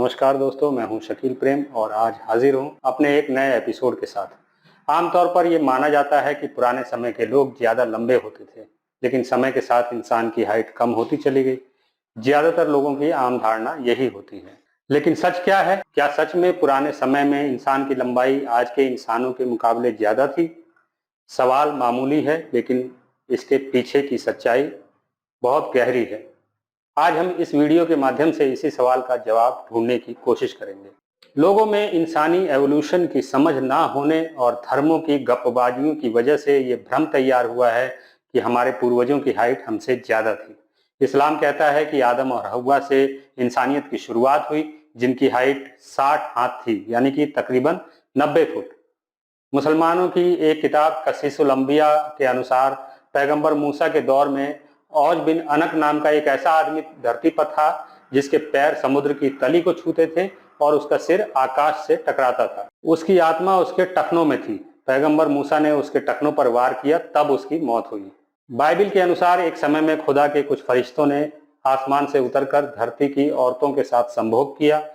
नमस्कार दोस्तों, मैं हूं शकील प्रेम और आज हाजिर हूं अपने एक नए एपिसोड के साथ। आमतौर पर यह माना जाता है कि पुराने समय के लोग ज्यादा लंबे होते थे, लेकिन समय के साथ इंसान की हाइट कम होती चली गई। ज्यादातर लोगों की आम धारणा यही होती है, लेकिन सच क्या है? क्या सच में पुराने समय में इंसान की लंबाई आज के इंसानों के मुकाबले ज्यादा थी? सवाल मामूली है, लेकिन इसके पीछे की सच्चाई बहुत गहरी है। आज हम इस वीडियो के माध्यम से इसी सवाल का जवाब ढूंढने की कोशिश करेंगे। लोगों में इंसानी एवोल्यूशन की समझ ना होने और धर्मों की गप्पबाजियों की वजह से ये भ्रम तैयार हुआ है कि हमारे पूर्वजों की हाइट हमसे ज्यादा थी। इस्लाम कहता है कि आदम और हव्वा से इंसानियत की शुरुआत हुई, जिनकी हाइट 60 हाथ थी, यानी कि तकरीबन 90 फुट। मुसलमानों की एक किताब कसीसुल अंबिया के अनुसार पैगंबर मूसा के दौर में औज बिन अनक नाम का एक ऐसा आदमी धरती पर था जिसके पैर समुद्र की तली को छूते थे और उसका सिर आकाश से टकराता था। उसकी आत्मा उसके टखनों में थी। पैगंबर मूसा ने उसके टखनों पर वार किया, तब उसकी मौत हुई। बाइबिल के अनुसार एक समय में खुदा के कुछ फरिश्तों ने आसमान से उतरकर धरती की औरतों के साथ संभोग किया,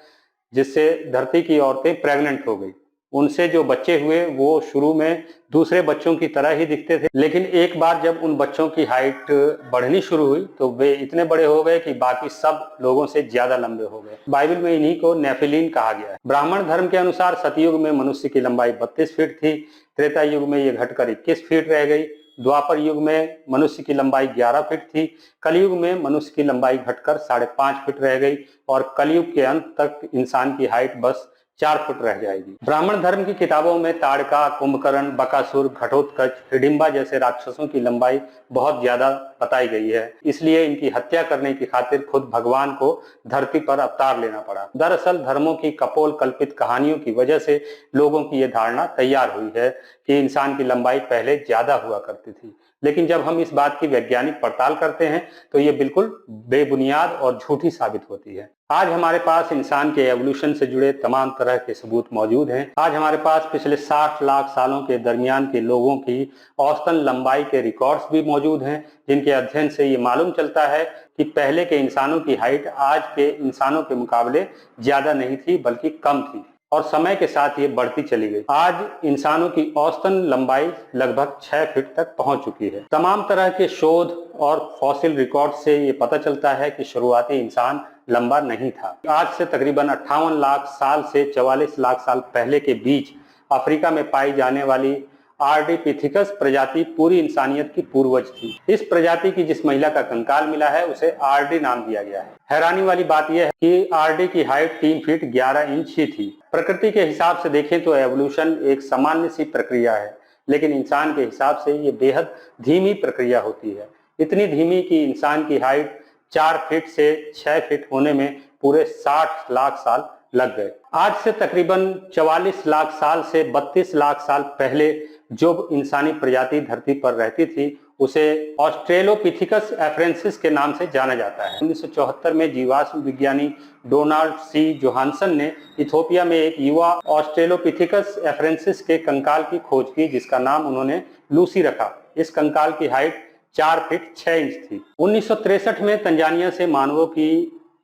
जिससे धरती की औरतें प्रेग्नेंट हो गई। उनसे जो बच्चे हुए वो शुरू में दूसरे बच्चों की तरह ही दिखते थे, लेकिन एक बार जब उन बच्चों की हाइट बढ़नी शुरू हुई तो वे इतने बड़े हो गए कि बाकी सब लोगों से ज्यादा लंबे हो गए। बाइबल में इन्हीं को नेफिलीन कहा गया है। ब्राह्मण धर्म के अनुसार सतयुग में मनुष्य की लंबाई 32 फीट थी। त्रेता युग में यह घटकर 21 फीट रह गई। द्वापर युग में मनुष्य की लंबाई 11 फीट थी। कलयुग में मनुष्य की लंबाई घटकर 5.5 फीट रह गई और कलयुग के अंत तक इंसान की हाइट बस 4 फुट रह जाएगी। ब्राह्मण धर्म की किताबों में ताड़का, कुंभकर्ण, बकासुर, घटोत्कच, हिडिंबा जैसे राक्षसों की लंबाई बहुत ज्यादा बताई गई है, इसलिए इनकी हत्या करने की खातिर खुद भगवान को धरती पर अवतार लेना पड़ा। दरअसल धर्मों की कपोल कल्पित कहानियों की वजह से लोगों की यह धारणा तैयार हुई है कि इंसान की लंबाई पहले ज्यादा हुआ करती थी, लेकिन जब हम इस बात की वैज्ञानिक पड़ताल करते हैं तो ये बिल्कुल बेबुनियाद और झूठी साबित होती है। आज हमारे पास इंसान के एवोल्यूशन से जुड़े तमाम तरह के सबूत मौजूद हैं। आज हमारे पास पिछले 60 लाख सालों के दरमियान के लोगों की औसतन लंबाई के रिकॉर्ड्स भी मौजूद हैं, जिनके अध्ययन से ये मालूम चलता है कि पहले के इंसानों की हाइट आज के इंसानों के मुकाबले ज्यादा नहीं थी, बल्कि कम थी और समय के साथ ये बढ़ती चली गई। आज इंसानों की औसतन लंबाई लगभग 6 फीट तक पहुंच चुकी है। तमाम तरह के शोध और फॉसिल रिकॉर्ड से ये पता चलता है कि शुरुआती इंसान लंबा नहीं था। आज से तकरीबन 58 लाख साल से 44 लाख साल पहले के बीच अफ्रीका में पाई जाने वाली आर्डिपिथिकस प्रजाति पूरी इंसानियत की पूर्वज थी। इस प्रजाति की जिस महिला का कंकाल मिला है उसे आरडी नाम दिया गया है। हैरानी वाली बात यह है कि आरडी की हाइट 3 फीट 11 इंच ही थी। प्रकृति के हिसाब से देखें तो एवोल्यूशन एक सामान्य सी प्रक्रिया है, लेकिन इंसान के हिसाब से ये बेहद धीमी प्रक्रिया होती है। इतनी धीमी कि इंसान की हाइट 4 फीट से 6 फीट होने में पूरे 60 लाख साल लग गए। आज से तकरीबन 44 लाख साल से 32 लाख साल पहले जो इंसानी प्रजाति धरती पर रहती थी उसे ऑस्ट्रेलोपिथिकस एफ्रेंसिस के नाम से जाना जाता है। 1974 में जीवाश्म विज्ञानी डोनाल्ड सी जोहानसन ने इथोपिया में एक युवा ऑस्ट्रेलोपिथिकस एफ्रेंसिस के कंकाल की खोज की, जिसका नाम उन्होंने लूसी रखा। इस कंकाल की हाइट 4 फीट 6 इंच थी। 1963 में तंजानिया से मानवों की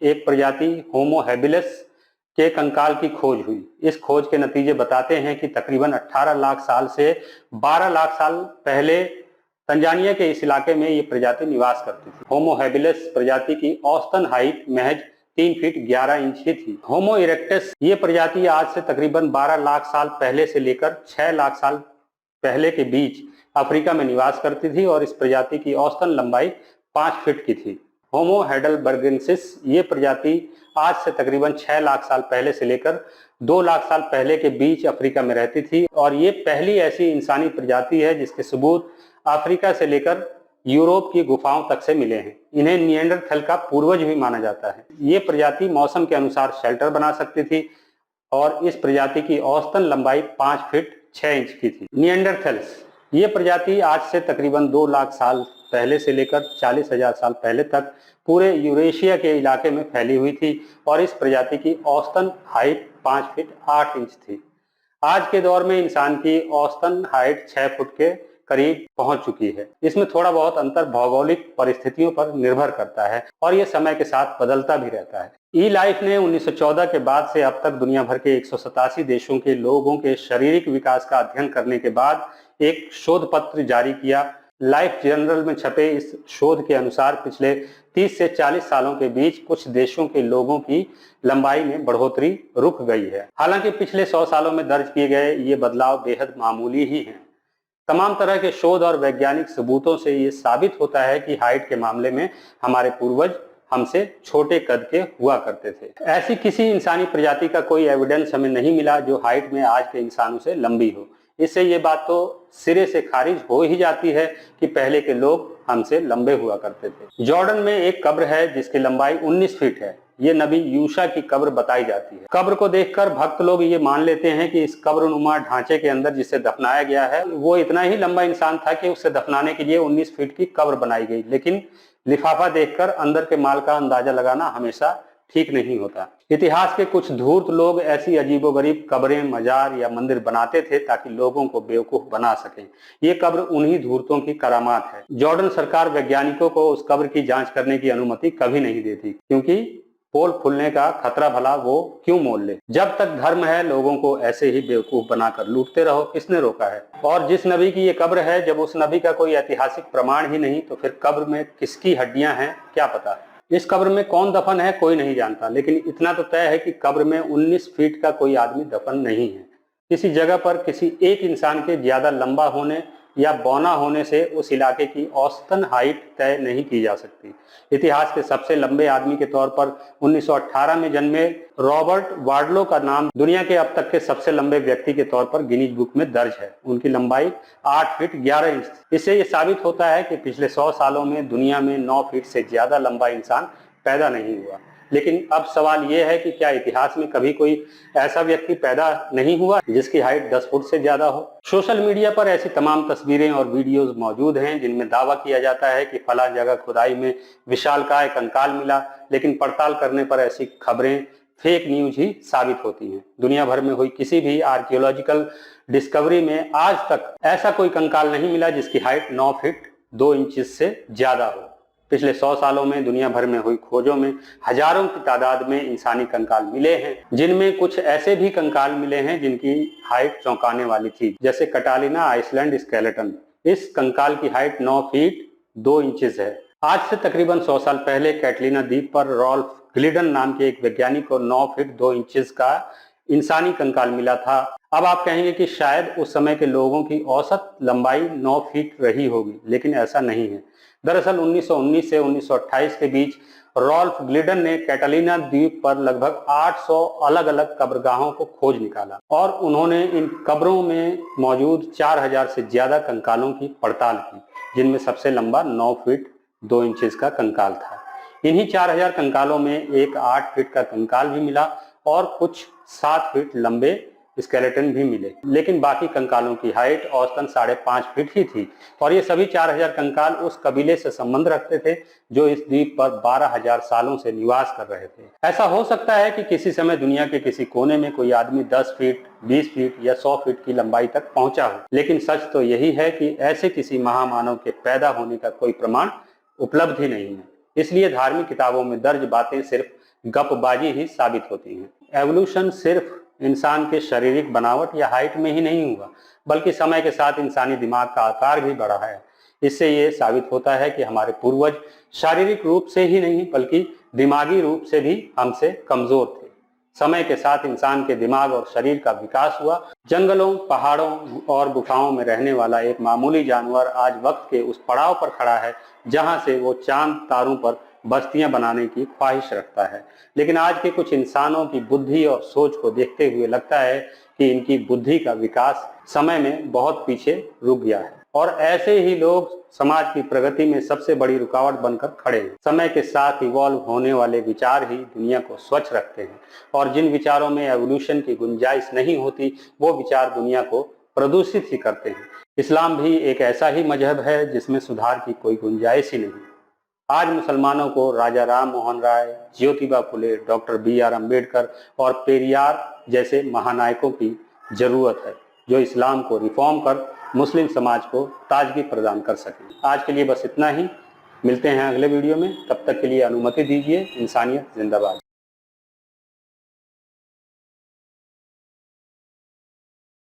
एक प्रजाति होमो हैबिलिस के कंकाल की खोज हुई। इस खोज के नतीजे बताते हैं कि तकरीबन 18 लाख साल से 12 लाख साल पहले तंजानिया के इस इलाके में ये प्रजाति निवास करती थी। होमो हैबिलिस प्रजाति की औसतन हाइट महज 3 फीट 11 इंच ही थी। होमो इरेक्टस ये प्रजाति आज से तकरीबन 12 लाख साल पहले से लेकर 6 लाख साल पहले के बीच अफ्रीका में निवास करती थी और इस प्रजाति की औसतन लंबाई 5 फीट की थी। होमो हेडलबर्गेंसिस ये प्रजाति आज से तकरीबन 6 लाख साल पहले से लेकर 2 लाख साल पहले के बीच अफ्रीका में रहती थी और ये पहली ऐसी इंसानी प्रजाति है जिसके सबूत अफ्रीका से लेकर यूरोप की गुफाओं तक से मिले हैं। इन्हें निएंडरथल का पूर्वज भी माना जाता है। ये प्रजाति मौसम के अनुसार शेल्टर बना सकती थी और इस प्रजाति की औसतन लंबाई 5 फीट 6 इंच की थी। निएंडरथल्स ये प्रजाति आज से तकरीबन 2 लाख साल पहले से लेकर 40,000 साल पहले तक पूरे यूरेशिया के इलाके में फैली हुई थी और इस प्रजाति की औसतन हाइट 5 फीट 8 इंच थी। आज के दौर में इंसान की औसतन हाइट 6 फुट के करीब पहुंच चुकी है। इसमें थोड़ा बहुत अंतर भौगोलिक परिस्थितियों पर निर्भर करता है और ये समय के साथ बदलता भी रहता है। ई लाइफ ने 1914 के बाद से अब तक दुनिया भर के 187 देशों के लोगों के शारीरिक विकास का अध्ययन करने के बाद एक शोध पत्र जारी किया। लाइफ जर्नल में छपे इस शोध के अनुसार पिछले 30 से 40 सालों के बीच कुछ देशों के लोगों की लंबाई में बढ़ोतरी रुक गई है। हालांकि पिछले 100 सालों में दर्ज किए गए ये बदलाव बेहद मामूली ही हैं। तमाम तरह के शोध और वैज्ञानिक सबूतों से ये साबित होता है कि हाइट के मामले में हमारे पूर्वज हमसे छोटे कद के हुआ करते थे। ऐसी किसी इंसानी प्रजाति का कोई एविडेंस हमें नहीं मिला जो हाइट में आज के इंसानों से लंबी हो। इससे ये बात तो सिरे से खारिज हो ही जाती है कि पहले के लोग हमसे लंबे हुआ करते थे। जॉर्डन में एक कब्र है जिसकी लंबाई 19 फीट है। ये नबी यूशा की कब्र बताई जाती है। कब्र को देखकर भक्त लोग ये मान लेते हैं कि इस कब्रनुमा ढांचे के अंदर जिसे दफनाया गया है वो इतना ही लंबा इंसान था कि उसे दफनाने के लिए 19 फीट की कब्र बनाई गई। लेकिन लिफाफा देखकर अंदर के माल का अंदाजा लगाना हमेशा ठीक नहीं होता। इतिहास के कुछ धूर्त लोग ऐसी अजीबोगरीब कब्रें, मजार या मंदिर बनाते थे ताकि लोगों को बेवकूफ बना सकें। ये कब्र उन्हीं धूर्तों की करामात है। जॉर्डन सरकार वैज्ञानिकों को उस कब्र की जांच करने की अनुमति कभी नहीं देती, क्योंकि पोल खुलने का खतरा भला वो क्यों मोल ले। जब तक धर्म है लोगों को ऐसे ही बेवकूफ बनाकर लूटते रहो, किसने रोका है। और जिस नबी की ये कब्र है, जब उस नबी का कोई ऐतिहासिक प्रमाण ही नहीं तो फिर कब्र में किसकी हड्डियां हैं क्या पता। इस कब्र में कौन दफन है कोई नहीं जानता, लेकिन इतना तो तय है कि कब्र में 19 फीट का कोई आदमी दफन नहीं है। किसी जगह पर किसी एक इंसान के ज्यादा लंबा होने या बौना होने से उस इलाके की औसतन हाइट तय नहीं की जा सकती। इतिहास के सबसे लंबे आदमी के तौर पर 1918 में जन्मे रॉबर्ट वार्डलो का नाम दुनिया के अब तक के सबसे लंबे व्यक्ति के तौर पर गिनीज बुक में दर्ज है। उनकी लंबाई 8 फीट 11 इंच। इससे ये साबित होता है कि पिछले 100 सालों में दुनिया में 9 फीट से ज्यादा लंबा इंसान पैदा नहीं हुआ। लेकिन अब सवाल यह है कि क्या इतिहास में कभी कोई ऐसा व्यक्ति पैदा नहीं हुआ जिसकी हाइट 10 फुट से ज्यादा हो। सोशल मीडिया पर ऐसी तमाम तस्वीरें और वीडियोस मौजूद हैं जिनमें दावा किया जाता है कि फला जगह खुदाई में विशालकाय कंकाल मिला, लेकिन पड़ताल करने पर ऐसी खबरें फेक न्यूज ही साबित होती हैं। दुनिया भर में हुई किसी भी आर्कियोलॉजिकल डिस्कवरी में आज तक ऐसा कोई कंकाल नहीं मिला जिसकी हाइट 9 फीट 2 इंच से ज्यादा हो। पिछले 100 सालों में दुनिया भर में हुई खोजों में हजारों की तादाद में इंसानी कंकाल मिले हैं, जिनमें कुछ ऐसे भी कंकाल मिले हैं जिनकी हाइट चौंकाने वाली थी, जैसे कटालिना आइसलैंड स्केलेटन। इस कंकाल की हाइट 9 फीट 2 इंचेस है। आज से तकरीबन 100 साल पहले कैटलिना द्वीप पर रॉल्फ ग्लिडन नाम के एक वैज्ञानिक को 9 फीट 2 इंचेस का इंसानी कंकाल मिला था। अब आप कहेंगे कि शायद उस समय के लोगों की औसत लंबाई 9 फीट रही होगी, लेकिन ऐसा नहीं है। दरअसल 1919 से 1928 के बीच रॉल्फ ग्लिडन ने कैटलिना द्वीप पर लगभग 800 अलग अलग कब्रगाहों को खोज निकाला और उन्होंने इन कब्रों में मौजूद 4000 से ज्यादा कंकालों की पड़ताल की, जिनमें सबसे लंबा 9 फीट 2 इंचेस का कंकाल था। इन्हीं 4000 कंकालों में एक 8 फीट का कंकाल भी मिला और कुछ 7 फीट लंबे स्केलेटन भी मिले, लेकिन बाकी कंकालों की हाइट औसतन 5.5 फीट ही थी। और ये सभी 4000 कंकाल उस कबीले से संबंध रखते थे जो इस द्वीप पर 12000 सालों से निवास कर रहे थे। ऐसा हो सकता है कि किसी समय दुनिया के किसी कोने में कोई आदमी 10 फीट 20 फीट या 100 फीट की लंबाई तक पहुंचा हो, लेकिन सच तो यही है कि ऐसे किसी महामानव के पैदा होने का कोई प्रमाण उपलब्ध ही नहीं है। इसलिए धार्मिक किताबों में दर्ज बातें सिर्फ गपबाजी ही साबित होती हैं। एवोल्यूशन सिर्फ इंसान के शारीरिक बनावट या हाइट में ही नहीं हुआ, बल्कि समय के साथ इंसानी दिमाग का आकार भी बढ़ा है। इससे ये साबित होता है कि हमारे पूर्वज शारीरिक रूप से ही नहीं बल्कि दिमागी रूप से भी हमसे कमजोर थे। समय के साथ इंसान के दिमाग और शरीर का विकास हुआ। जंगलों, पहाड़ों और गुफाओं में रहने वाला एक मामूली जानवर आज वक्त के उस पड़ाव पर खड़ा है जहां से वो चांद तारों पर बस्तियां बनाने की ख्वाहिश रखता है। लेकिन आज के कुछ इंसानों की बुद्धि और सोच को देखते हुए लगता है कि इनकी बुद्धि का विकास समय में बहुत पीछे रुक गया है और ऐसे ही लोग समाज की प्रगति में सबसे बड़ी रुकावट बनकर खड़े हैं। समय के साथ इवॉल्व होने वाले विचार ही दुनिया को स्वच्छ रखते हैं और जिन विचारों में एवोल्यूशन की गुंजाइश नहीं होती वो विचार दुनिया को प्रदूषित ही करते हैं। इस्लाम भी एक ऐसा ही मजहब है जिसमें सुधार की कोई गुंजाइश ही नहीं। आज मुसलमानों को राजा राम मोहन राय, ज्योतिबा फुले, डॉक्टर BR अम्बेडकर और पेरियार जैसे महानायकों की जरूरत है, जो इस्लाम को रिफॉर्म कर मुस्लिम समाज को ताजगी प्रदान कर सकें। आज के लिए बस इतना ही। मिलते हैं अगले वीडियो में, तब तक के लिए अनुमति दीजिए। इंसानियत जिंदाबाद।